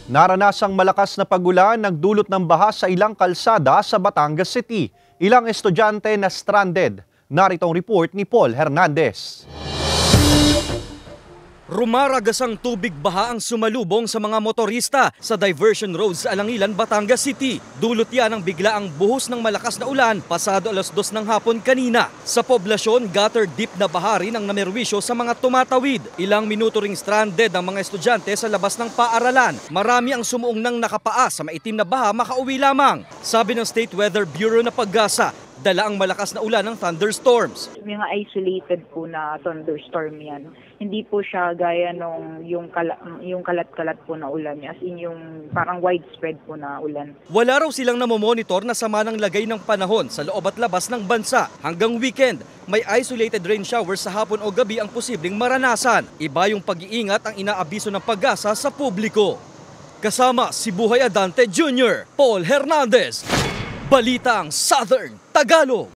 Naranasang malakas na pagulan nagdulot ng baha sa ilang kalsada sa Batangas City. Ilang estudyante na stranded. Narito ang report ni Paul Hernandez. Rumaragas ang tubig baha ang sumalubong sa mga motorista sa diversion road sa Alangilan, Batangas City. Dulot yan ang biglaang buhos ng malakas na ulan pasado 2:00 ng hapon kanina. Sa poblasyon, gutter deep na baha rin ang namerwisyo sa mga tumatawid. Ilang minuto ring stranded ang mga estudyante sa labas ng paaralan. Marami ang sumuong nang nakapaa sa maitim na baha makauwi lamang. Sabi ng State Weather Bureau na Pag-asa, dala ang malakas na ulan ng thunderstorms. Mga isolated po na thunderstorm yan. Hindi po siya gaya nung yung kalat-kalat po na ulan, as in yung parang widespread po na ulan. Wala raw silang namomonitor na sama ng lagay ng panahon sa loob at labas ng bansa. Hanggang weekend, may isolated rain showers sa hapon o gabi ang posibleng maranasan. Iba yung pag-iingat ang inaabiso ng Pag-asa sa publiko. Kasama si Buhay Adante Jr., Paul Hernandez, Balitang Southern Tagalog.